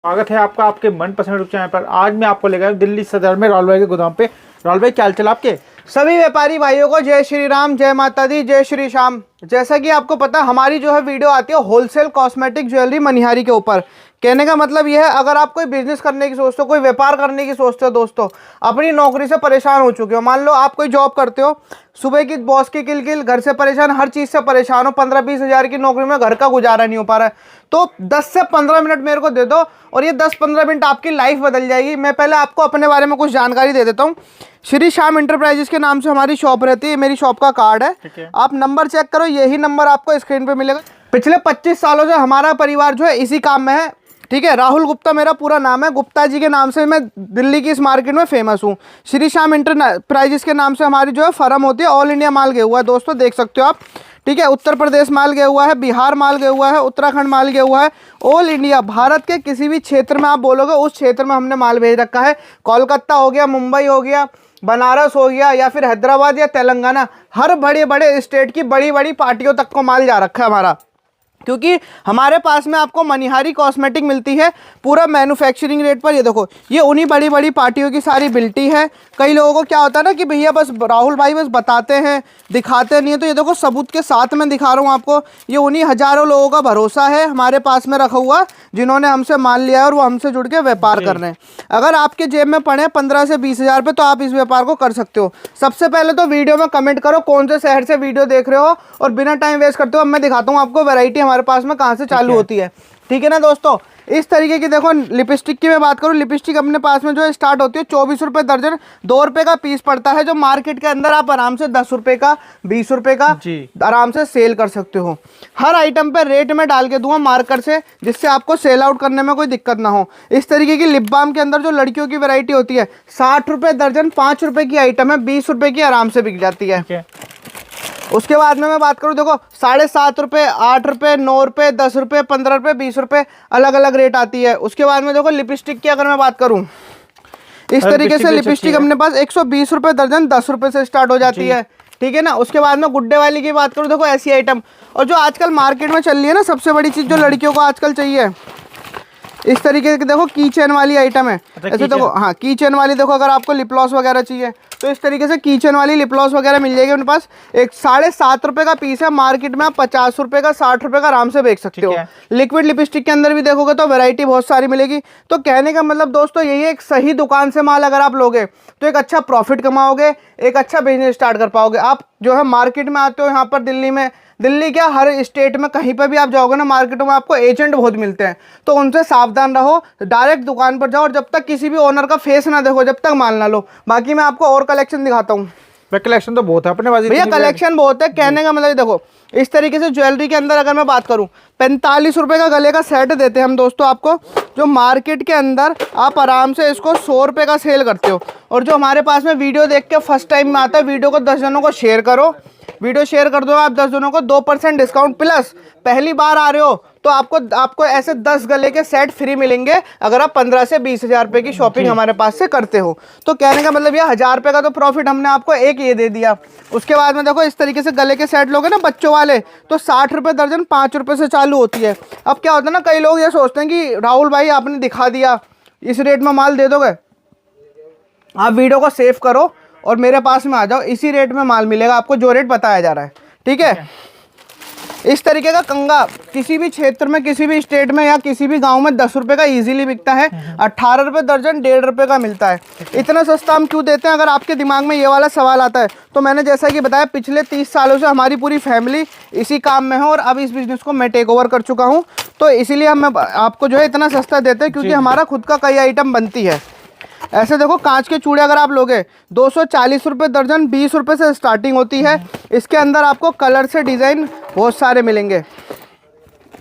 स्वागत है आपका आपके मनपसंद यूट्यूब चैनल पर। आज मैं आपको लेकर दिल्ली सदर में राहुल भाई के गोदाम पे। राहुल भाई क्या हाल चाल आपके? सभी व्यापारी भाइयों को जय श्री राम, जय माता दी, जय श्री श्याम। जैसा कि आपको पता हमारी जो है वीडियो आती है होलसेल कॉस्मेटिक ज्वेलरी मनिहारी के ऊपर। कहने का मतलब यह है, अगर आप कोई बिजनेस करने की सोचते हो, कोई व्यापार करने की सोचते हो, दोस्तों अपनी नौकरी से परेशान हो चुके हो, मान लो आप कोई जॉब करते हो, सुबह की बॉस की किलकिल, घर से परेशान, हर चीज़ से परेशान हो, 15-20 हज़ार की नौकरी में घर का गुजारा नहीं हो पा रहा है, तो 10 से 15 मिनट मेरे को दे दो और ये 10-15 मिनट आपकी लाइफ बदल जाएगी। मैं पहले आपको अपने बारे में कुछ जानकारी दे देता हूँ। श्री श्याम इंटरप्राइजेस के नाम से हमारी शॉप रहती है, मेरी शॉप का कार्ड है, आप नंबर चेक करो, यही नंबर आपको स्क्रीन पे मिलेगा। पिछले 25 सालों से हमारा परिवार जो है इसी काम में है, ठीक है। राहुल गुप्ता मेरा पूरा नाम है, गुप्ता जी के नाम से मैं दिल्ली की इस मार्केट में फेमस हूँ। श्री श्याम इंटरप्राइजेस के नाम से हमारी जो है फर्म होती है। ऑल इंडिया माल गया हुआ है दोस्तों, देख सकते हो आप, ठीक है। उत्तर प्रदेश माल गया हुआ है, बिहार माल गया हुआ है, उत्तराखंड माल गया हुआ है। ऑल इंडिया, भारत के किसी भी क्षेत्र में आप बोलोगे उस क्षेत्र में हमने माल भेज रखा है। कोलकाता हो गया, मुंबई हो गया, बनारस हो गया, या फिर हैदराबाद या तेलंगाना, हर बड़े बड़े स्टेट की बड़ी बड़ी पार्टियों तक को माल जा रखा है हमारा, क्योंकि हमारे पास में आपको मनिहारी कॉस्मेटिक मिलती है पूरा मैन्युफैक्चरिंग रेट पर। ये देखो, ये उन्हीं बड़ी बड़ी पार्टियों की सारी बिल्टी है। कई लोगों को क्या होता है ना कि भैया बस राहुल भाई बस बताते हैं, दिखाते नहीं है, तो ये देखो सबूत के साथ में दिखा रहा हूँ आपको। ये उन्हीं हज़ारों लोगों का भरोसा है हमारे पास में रखा हुआ, जिन्होंने हमसे माल लिया है और वो हमसे जुड़ के व्यापार कर रहे हैं। अगर आपके जेब में पड़े 15 से 20 हज़ार रुपये तो आप इस व्यापार को कर सकते हो। सबसे पहले तो वीडियो में कमेंट करो कौन से शहर से वीडियो देख रहे हो, और बिना टाइम वेस्ट करते हो अब मैं दिखाता हूँ आपको वैरायटी हमारे पास में कहाँ से चालू होती है, ठीक है ना दोस्तों। इस तरीके की देखो, लिपस्टिक की मैं बात करूँ, लिपस्टिक अपने पास में जो स्टार्ट होती है 24 रुपये दर्जन, 2 रुपये का पीस पड़ता है, जो मार्केट के अंदर आप आराम से 10 रुपये का, 20 रुपये का आराम से सेल कर सकते हो। हर आइटम पे रेट में डाल के दूंगा मार्कर से, जिससे आपको सेल आउट करने में कोई दिक्कत ना हो। इस तरीके की लिप बाम के अंदर जो लड़कियों की वैरायटी होती है 60 रुपये दर्जन, 5 रुपये की आइटम है, 20 रुपये की आराम से बिक जाती है। उसके बाद में मैं बात करूँ, देखो 7.5 रुपये, 8 रुपये, 9 रुपये, 10 रुपये, 15 रुपये, 20 रुपये, अलग अलग रेट आती है। उसके बाद में देखो लिपस्टिक की अगर मैं बात करूँ, इस तरीके से लिपस्टिक अपने पास 120 रुपये दर्जन, 10 रुपये से स्टार्ट हो जाती है, ठीक है ना। उसके बाद में गुड्डे वाली की बात करूँ, देखो ऐसी आइटम, और जो आजकल मार्केट में चल रही है ना सबसे बड़ी चीज़ जो लड़कियों को आजकल चाहिए, इस तरीके की देखो की चेन वाली आइटम है। ऐसे देखो, हाँ की चेन वाली देखो, अगर आपको लिप ग्लॉस वगैरह चाहिए तो इस तरीके से की चेन वाली लिप ग्लॉस वगैरह मिल जाएगी अपने पास। एक 7.5 रुपये का पीस है, मार्केट में आप 50 रुपये का, 60 रुपये का आराम से बेच सकते हो। लिक्विड लिपस्टिक के अंदर भी देखोगे तो वैरायटी बहुत सारी मिलेगी। तो कहने का मतलब दोस्तों यही है, एक सही दुकान से माल अगर आप लोगे तो एक अच्छा प्रॉफिट कमाओगे, एक अच्छा बिजनेस स्टार्ट कर पाओगे। आप जो है मार्केट में आते हो यहाँ पर दिल्ली में, दिल्ली क्या हर स्टेट में कहीं पर भी आप जाओगे ना मार्केटों में आपको एजेंट बहुत मिलते हैं, तो उनसे सावधान रहो, डायरेक्ट दुकान पर जाओ, और जब तक किसी भी ओनर का फेस ना देखो जब तक माल ना लो। बाकी मैं आपको और कलेक्शन दिखाता हूँ। कलेक्शन तो बहुत है अपने पास भैया, कलेक्शन बहुत है। कहने का मतलब देखो, इस तरीके से ज्वेलरी के अंदर अगर मैं बात करूं, 45 रुपये का गले का सेट देते हैं हम दोस्तों आपको, जो मार्केट के अंदर आप आराम से इसको 100 रुपये का सेल करते हो। और जो हमारे पास में वीडियो देख के फर्स्ट टाइम में आता है, वीडियो को 10 जनों को शेयर करो, वीडियो शेयर कर दो आप 10 जनों को, 2% डिस्काउंट, प्लस पहली बार आ रहे हो तो आपको ऐसे 10 गले के सेट फ्री मिलेंगे अगर आप 15 से 20 हज़ार रुपये की शॉपिंग हमारे पास से करते हो। तो कहने का मतलब ये 1000 रुपये का तो प्रॉफिट हमने आपको एक ये दे दिया। उसके बाद में देखो इस तरीके से गले के सेट लोगे ना बच्चों वाले, तो 60 रुपये दर्जन, 5 रुपये से चालू होती है। अब क्या होता है ना, कई लोग ये सोचते हैं कि राहुल भाई आपने दिखा दिया, इस रेट में माल दे दोगे, आप वीडियो को सेव करो और मेरे पास में आ जाओ, इसी रेट में माल मिलेगा आपको जो रेट बताया जा रहा है, ठीक है। इस तरीके का कंगा किसी भी क्षेत्र में, किसी भी स्टेट में या किसी भी गांव में 10 रुपये का इजीली बिकता है, 18 रुपये दर्जन, 1.5 रुपये का मिलता है। इतना सस्ता हम क्यों देते हैं? अगर आपके दिमाग में ये वाला सवाल आता है तो मैंने जैसा कि बताया, पिछले 30 सालों से हमारी पूरी फैमिली इसी काम में है और अब इस बिज़नेस को मैं टेक ओवर कर चुका हूँ, तो इसीलिए हम आपको जो है इतना सस्ता देते हैं, क्योंकि हमारा खुद का कई आइटम बनती है। ऐसे देखो कांच के चूड़े अगर आप लोगे 240 रुपये दर्जन, 20 रुपये से स्टार्टिंग होती है। इसके अंदर आपको कलर से डिज़ाइन बहुत सारे मिलेंगे।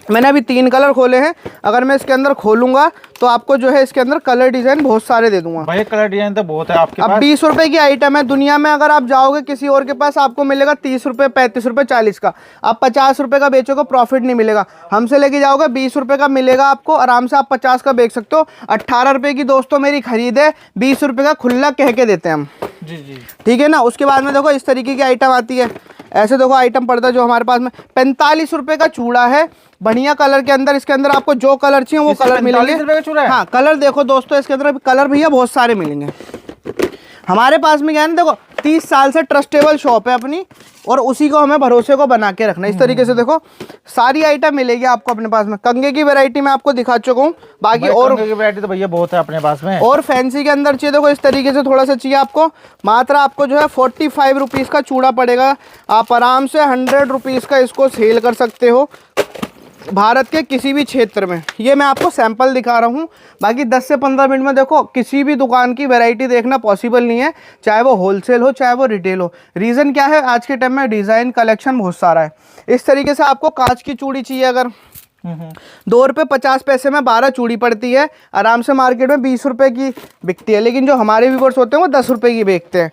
मैंने अभी 3 कलर खोले हैं, अगर मैं इसके अंदर खोलूंगा तो आपको जो है इसके अंदर कलर डिज़ाइन बहुत सारे दे दूंगा। भाई कलर डिज़ाइन तो बहुत है आपके पास। अब 20 रुपये की आइटम है, दुनिया में अगर आप जाओगे किसी और के पास आपको मिलेगा 30 रुपये, 35 रुपये, 40 का। आप 50 रुपये का बेचोगे प्रॉफिट नहीं मिलेगा। हमसे लेके जाओगे 20 रुपये का मिलेगा आपको, आराम से आप 50 का बेच सकते हो। 18 रुपये की दोस्तों मेरी खरीद है, 20 रुपये का खुला कह के देते हैं हम, जी, ठीक है ना। उसके बाद में देखो इस तरीके की आइटम आती है, ऐसे देखो आइटम पड़ता है जो हमारे पास में 45 रुपये का चूड़ा है, बढ़िया कलर के अंदर, इसके अंदर आपको जो कलर चाहिए वो कलर मिलेंगे। 45 रुपए का चूड़ा है? हाँ कलर देखो दोस्तों, इसके अंदर कलर भैया बहुत सारे मिलेंगे हमारे पास में। क्या है ना, देखो 30 साल से ट्रस्टेबल शॉप है अपनी, और उसी को हमें भरोसे को बना के रखना है। इस तरीके से देखो सारी आइटम मिलेगी आपको अपने पास में। कंगे की वैरायटी में आपको दिखा चुका हूँ, बाकी और कंगे की वैरायटी तो भैया बहुत है अपने पास में। और फैंसी के अंदर चाहिए देखो इस तरीके से थोड़ा सा चाहिए आपको, मात्र आपको जो है 45 रुपीज़ का चूड़ा पड़ेगा। आप आराम से 100 रुपीज़ का इसको सेल कर सकते हो भारत के किसी भी क्षेत्र में। ये मैं आपको सैंपल दिखा रहा हूँ, बाकी 10 से 15 मिनट में देखो किसी भी दुकान की वैरायटी देखना पॉसिबल नहीं है, चाहे वो होलसेल हो चाहे वो रिटेल हो। रीज़न क्या है, आज के टाइम में डिज़ाइन कलेक्शन बहुत सारा है। इस तरीके से आपको कांच की चूड़ी चाहिए, अगर 2 रुपये 50 पैसे में 12 चूड़ी पड़ती है, आराम से मार्केट में 20 रुपये की बिकती है, लेकिन जो हमारे व्यूअर्स होते हैं वो 10 रुपये की बेचते हैं।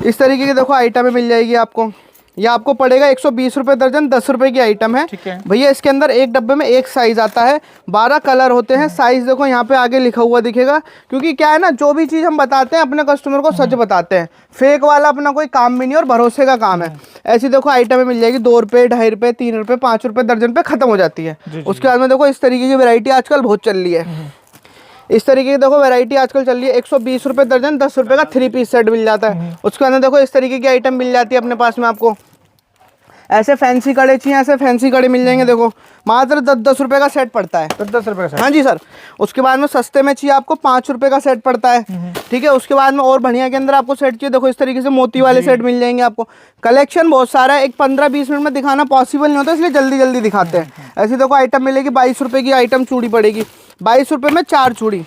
इस तरीके की देखो आइटमें मिल जाएगी आपको। ये आपको पड़ेगा 120 रुपये दर्जन, 10 रुपये की आइटम है भैया। इसके अंदर एक डब्बे में एक साइज़ आता है, 12 कलर होते हैं। साइज़ देखो यहाँ पे आगे लिखा हुआ दिखेगा, क्योंकि क्या है ना, जो भी चीज़ हम बताते हैं अपने कस्टमर को सच बताते हैं, फेक वाला अपना कोई काम भी नहीं और भरोसे का काम है। ऐसी देखो आइटमें मिल जाएगी, 2 रुपये, 2.5 रुपये, 3 रुपये, 5 रुपये दर्जन पे ख़त्म हो जाती है। उसके बाद में देखो इस तरीके की वैरायटी आजकल बहुत चल रही है। इस तरीके की देखो वैरायटी आजकल चल रही है, 120 रुपये दर्जन, 10 रुपये का 3 पीस सेट मिल जाता है। उसके अंदर देखो इस तरीके की आइटम मिल जाती है अपने पास में आपको। ऐसे फैंसी कड़े चाहिए, ऐसे फैंसी कड़े मिल जाएंगे, देखो मात्र 10-10 रुपये का सेट पड़ता है। 10 रुपये का सेट? हाँ जी सर। उसके बाद में सस्ते में चाहिए आपको 5 रुपये का सेट पड़ता है, ठीक है। उसके बाद में और बढ़िया के अंदर आपको सेट चाहिए, देखो इस तरीके से मोती वाले सेट मिल जाएंगे आपको। कलेक्शन बहुत सारा है, एक 15-20 मिनट में दिखाना पॉसिबल नहीं होता, इसलिए जल्दी जल्दी दिखाते हैं। ऐसी देखो आइटम मिलेगी, 22 रुपये की आइटम चूड़ी पड़ेगी, 22 रुपये में 4 चूड़ी,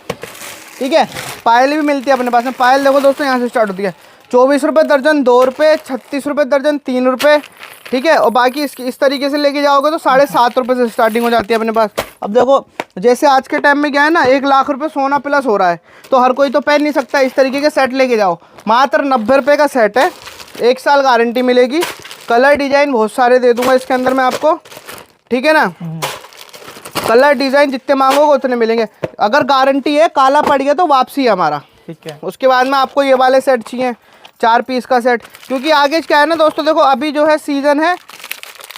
ठीक है। पायल भी मिलती है अपने पास में। पायल देखो दोस्तों यहाँ से स्टार्ट होती है 24 रुपये दर्जन, 2 रुपये, 36 रुपये दर्जन, 3 रुपये, ठीक है। और बाकी इस तरीके से लेके जाओगे तो 7.5 रुपये से स्टार्टिंग हो जाती है अपने पास। अब देखो जैसे आज के टाइम में क्या है ना, 1 लाख रुपये सोना प्लस हो रहा है, तो हर कोई तो पहन नहीं सकता। इस तरीके के सेट लेके जाओ, मात्र 90 रुपये का सेट है, 1 साल गारंटी मिलेगी। कलर डिज़ाइन बहुत सारे दे दूँगा इसके अंदर मैं आपको, ठीक है ना। कलर डिज़ाइन जितने मांगोगे उतने मिलेंगे। अगर गारंटी है, काला पड़ गया तो वापसी है हमारा, ठीक है। उसके बाद में आपको ये वाले सेट चाहिए, 4 पीस का सेट, क्योंकि आगे क्या है ना दोस्तों, देखो अभी जो है सीज़न है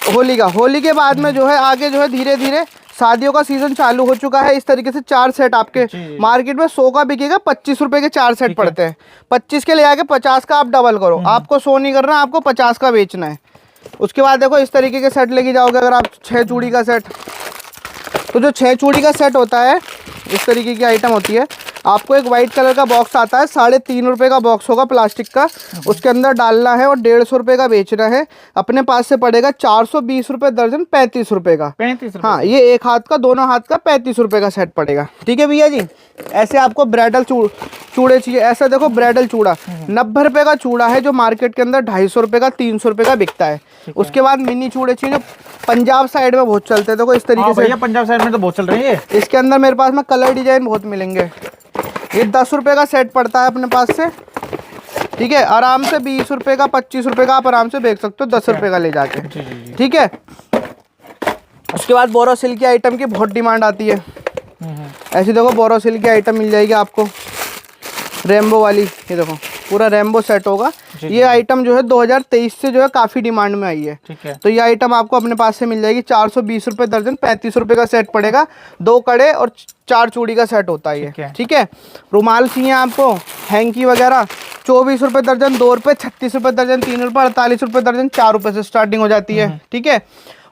होली का, होली के बाद में जो है आगे जो है धीरे धीरे शादियों का सीज़न चालू हो चुका है। इस तरीके से 4 सेट आपके मार्केट में 100 का बिकेगा, 25 रुपये के 4 सेट पड़ते हैं। 25 के ले आके 50 का आप डबल करो, आपको 100 नहीं करना, आपको 50 का बेचना है। उसके बाद देखो इस तरीके के सेट लेके जाओगे अगर आप 6 चूड़ी का सेट, तो जो 6 चूड़ी का सेट होता है इस तरीके की आइटम होती है। आपको एक वाइट कलर का बॉक्स आता है, 3.5 रुपये का बॉक्स होगा प्लास्टिक का, उसके अंदर डालना है और 150 रुपये का बेचना है। अपने पास से पड़ेगा 420 रुपये दर्जन, 35 रुपये का। 35? हाँ, ये एक हाथ का, दोनों हाथ का 35 रुपये का सेट पड़ेगा, ठीक है भैया जी। ऐसे आपको ब्राइडल चूड़े चाहिए, ऐसा देखो ब्राइडल चूड़ा 90 रुपये का चूड़ा है, जो मार्केट के अंदर 250 रुपये का, 300 रुपये का बिकता है। उसके बाद मिनी चूड़े चाहिए, जो पंजाब साइड में बहुत चलते हैं, देखो इस तरीके से। पंजाब साइड में तो बहुत चल रही है। इसके अंदर मेरे पास में कलर डिजाइन बहुत मिलेंगे। ये 10 रुपये का सेट पड़ता है अपने पास से, ठीक है। आराम से 20 रुपये का, 25 रुपये का आप आराम से बेच सकते हो, 10 रुपये का ले जाके, ठीक है। उसके बाद बोरोसिल की आइटम की बहुत डिमांड आती है। ऐसी देखो बोरोसिल की आइटम मिल जाएगी आपको, रेम्बो वाली, ये देखो पूरा रेम्बो सेट होगा। ये आइटम जो है 2023 से जो है काफ़ी डिमांड में आई है, ठीक है। तो ये आइटम आपको अपने पास से मिल जाएगी, 420 रुपये दर्जन, 35 रुपये का सेट पड़ेगा। 2 कड़े और 4 चूड़ी का सेट होता है ये, ठीक है। रुमाल चाहिए आपको, हैंकी वगैरह, 24 रुपये दर्जन, 2 रुपये, 36 रुपये दर्जन, 3 रुपये, 48 रुपये दर्जन, 4 रुपये से स्टार्टिंग हो जाती है, ठीक है।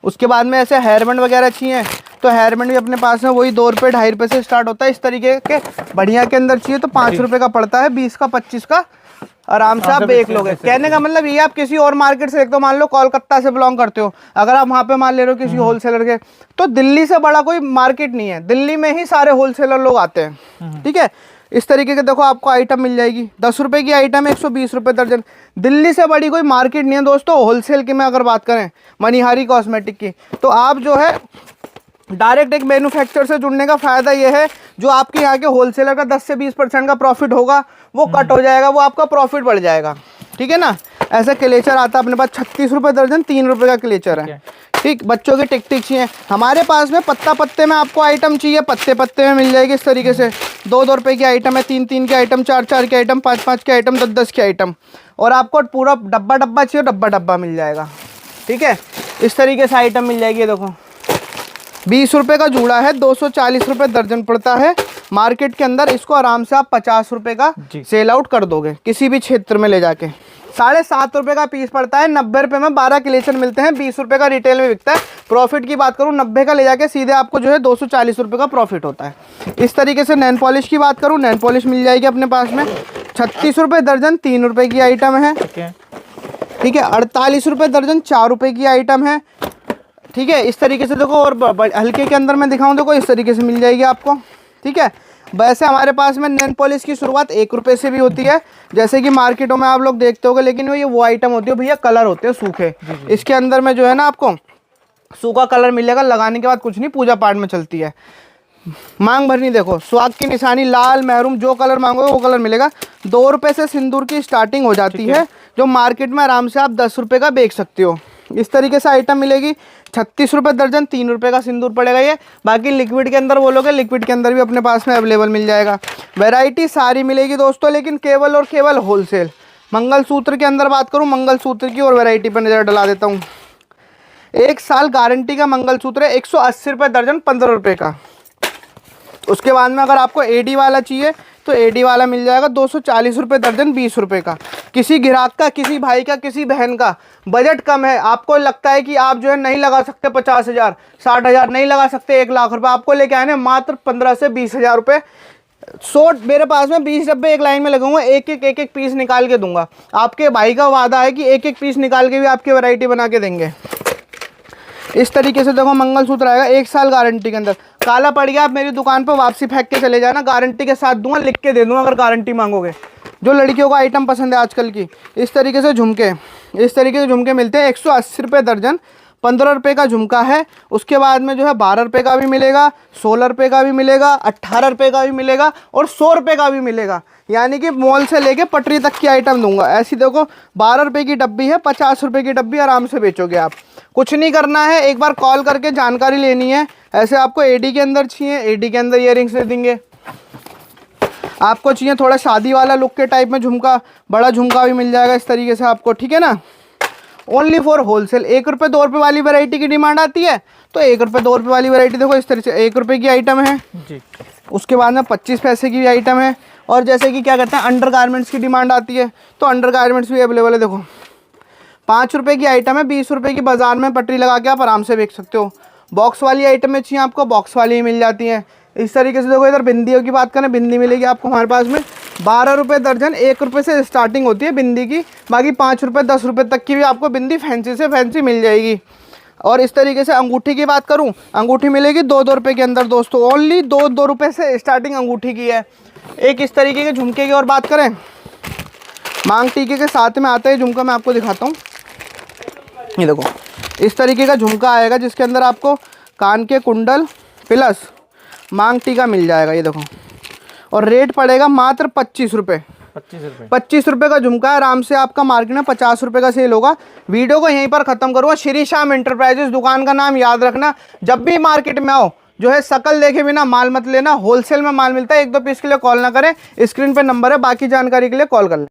उसके बाद में ऐसे हेयरबैंड वगैरह चाहिए, तो हेयरबैंड भी अपने पास है, वही 2 रुपये, 2.5 रुपये से स्टार्ट होता है। इस तरीके के बढ़िया के अंदर चाहिए तो 5 रुपये का पड़ता है, 20 का, 25 का, आराम से आप बेच लोगे। कहने का मतलब ये, आप किसी और मार्केट से देखते हो, मान लो कोलकाता से बिलोंग करते हो, अगर आप वहाँ पे माल ले रहे हो किसी होलसेलर के, तो दिल्ली से बड़ा कोई मार्केट नहीं है, दिल्ली में ही सारे होलसेलर लोग आते हैं, ठीक है। इस तरीके के देखो आपको आइटम मिल जाएगी, 10 रुपये की आइटम है, 120 रुपये दर्जन। दिल्ली से बड़ी कोई मार्केट नहीं है दोस्तों होलसेल की। मैं अगर बात करें मनिहारी कॉस्मेटिक की, तो आप जो है डायरेक्ट एक मैन्युफैक्चर से जुड़ने का फ़ायदा ये है, जो आपके यहाँ के होलसेलर का 10 से 20% का प्रॉफिट होगा वो कट हो जाएगा, वो आपका प्रॉफिट बढ़ जाएगा, ठीक है ना। ऐसा क्लेचर आता है अपने पास, 36 रुपये दर्जन, 3 रुपये का क्लेचर है, ठीक। बच्चों की टिक टिक चाहिए हमारे पास में, पत्ता पत्ते में आपको आइटम चाहिए, पत्ते पत्ते में मिल जाएगी इस तरीके से। 2-2 रुपये की आइटम है, 3-3 की आइटम, 4-4 की आइटम, 5-5 की आइटम, 10-10 की आइटम, और आपको पूरा डब्बा चाहिए, डब्बा मिल जाएगा, ठीक है। इस तरीके से आइटम मिल जाएगी, देखो 20 रुपये का जूड़ा है, 240 रुपये दर्जन पड़ता है मार्केट के अंदर। इसको आराम से आप 50 रुपये का सेल आउट कर दोगे किसी भी क्षेत्र में ले जाके। 7.5 रुपये का पीस पड़ता है, 90 रुपये में 12 कलेक्शन मिलते हैं, 20 रुपये का रिटेल में बिकता है। प्रॉफिट की बात करूँ 90 का ले जाके सीधे आपको जो है 240 रुपये का प्रॉफिट होता है। इस तरीके से नैन पॉलिश की बात करूँ, नैन पॉलिश मिल जाएगी अपने पास में 36 रुपये दर्जन, 3 रुपये की आइटम है। ठीक है, 48 रुपये दर्जन, 4 रुपये की आइटम है। ठीक है, इस तरीके से देखो। और हल्के के अंदर मैं दिखाऊं देखो, इस तरीके से मिल जाएगी आपको। ठीक है, वैसे हमारे पास में नैन पॉलिश की शुरुआत 1 रुपये से भी होती है, जैसे कि मार्केटों में आप लोग देखते होगे, लेकिन ये वो आइटम होती है भैया, कलर होते हैं सूखे। इसके अंदर में जो है ना आपको सूखा कलर मिलेगा, लगाने के बाद कुछ नहीं, पूजा पाठ में चलती है। मांग भरनी देखो, स्वाद की निशानी, लाल महरून, जो कलर मांगोगे वो कलर मिलेगा। 2 रुपये से सिंदूर की स्टार्टिंग हो जाती है, जो मार्केट में आराम से आप 10 रुपये का बेच सकते हो। इस तरीके से आइटम मिलेगी। 36 रुपये दर्जन, 3 रुपये का सिंदूर पड़ेगा ये। बाकी लिक्विड के अंदर बोलोगे, लिक्विड के अंदर भी अपने पास में अवेलेबल मिल जाएगा। वैरायटी सारी मिलेगी दोस्तों, लेकिन केवल और केवल होलसेल। मंगलसूत्र के अंदर बात करूँ, मंगलसूत्र की और वैरायटी पर नज़र डला देता हूँ। 1 साल गारंटी का मंगलसूत्र है, 180 रुपये दर्जन, 15 रुपये का। उसके बाद में अगर आपको एडी वाला चाहिए तो एडी वाला मिल जाएगा 240 रुपये दर्जन, 20 रुपये का। किसी ग्राहक का, किसी भाई का, किसी बहन का बजट कम है, आपको लगता है कि आप जो है नहीं लगा सकते 50,000, 60,000, नहीं लगा सकते 1 लाख रुपये, आपको लेके आने मात्र 15 से 20,000 रुपये। 100 मेरे पास में 20 डब्बे एक लाइन में लगाऊंगा, एक पीस निकाल के दूंगा। आपके भाई का वादा है कि एक पीस निकाल के भी आपकी वैरायटी बना के देंगे। इस तरीके से देखो, मंगलसूत्र आएगा 1 साल गारंटी के अंदर। काला पड़ गया, आप मेरी दुकान पर वापसी फेंक के चले जाना, गारंटी के साथ दूंगा, लिख के दे दूंगा अगर गारंटी मांगोगे। जो लड़कियों का आइटम पसंद है आजकल की, इस तरीके से झुमके, इस तरीके से झुमके मिलते हैं 180 रुपये दर्जन, 15 रुपये का झुमका है। उसके बाद में जो है 12 रुपये का भी मिलेगा, 16 रुपये का भी मिलेगा, 18 रुपये का भी मिलेगा और 100 रुपये का भी मिलेगा। यानी कि मॉल से लेके पटरी तक की आइटम दूंगा। ऐसी देखो, 12 रुपये की डब्बी है, 50 रुपये की डब्बी, आराम से बेचोगे आप। कुछ नहीं करना है, एक बार कॉल करके जानकारी लेनी है। ऐसे आपको एडी के अंदर चाहिए, एडी के अंदर ईयरिंग्स दे देंगे। आपको चाहिए थोड़ा शादी वाला लुक के टाइप में झुमका, बड़ा झुमका भी मिल जाएगा इस तरीके से आपको। ठीक है ना, ओनली फॉर होलसेल। 1 रुपये 2 रुपये वाली वैरायटी की डिमांड आती है तो 1 रुपये 2 रुपये वाली वैरायटी देखो, इस तरह से 1 रुपये की आइटम है जी। उसके बाद में 25 पैसे की भी आइटम है। और जैसे कि क्या कहते हैं, अंडर गारमेंट्स की डिमांड आती है तो अंडर गारमेंट्स भी अवेलेबल है। देखो 5 रुपये की आइटम है, 20 रुपये की बाजार में पटरी लगा के आप आराम से बेच सकते हो। बॉक्स वाली आइटम में चाहिए आपको, बॉक्स वाली ही मिल जाती हैं। इस तरीके से देखो, इधर बिंदियों की बात करें, बिंदी मिलेगी आपको हमारे पास में 12 रुपये दर्जन, 1 रुपये से स्टार्टिंग होती है बिंदी की। बाकी 5 रुपये 10 रुपये तक की भी आपको बिंदी फैंसी से फैंसी मिल जाएगी। और इस तरीके से अंगूठी की बात करूं, अंगूठी मिलेगी 2-2 रुपये के अंदर दोस्तों, ओनली 2-2 रुपये से स्टार्टिंग अंगूठी की है। एक इस तरीके के झुमके की और बात करें, मांग टीके के साथ में आता है झुमका, मैं आपको दिखाता हूँ। ये देखो, इस तरीके का झुमका आएगा जिसके अंदर आपको कान के कुंडल प्लस मांग टीका मिल जाएगा। ये देखो, और रेट पड़ेगा मात्र 25 रुपये। 25 रुपये का झुमका है, आराम से आपका मार्केट में 50 रुपये का सेल होगा। वीडियो को यहीं पर ख़त्म करूँगा। श्री श्याम एंटरप्राइजेस दुकान का नाम याद रखना। जब भी मार्केट में आओ जो है शकल देखे बिना माल मत लेना, होलसेल में माल मिलता है। 1-2 पीस के लिए कॉल ना करें, स्क्रीन पे नंबर है, बाकी जानकारी के लिए कॉल कर लें।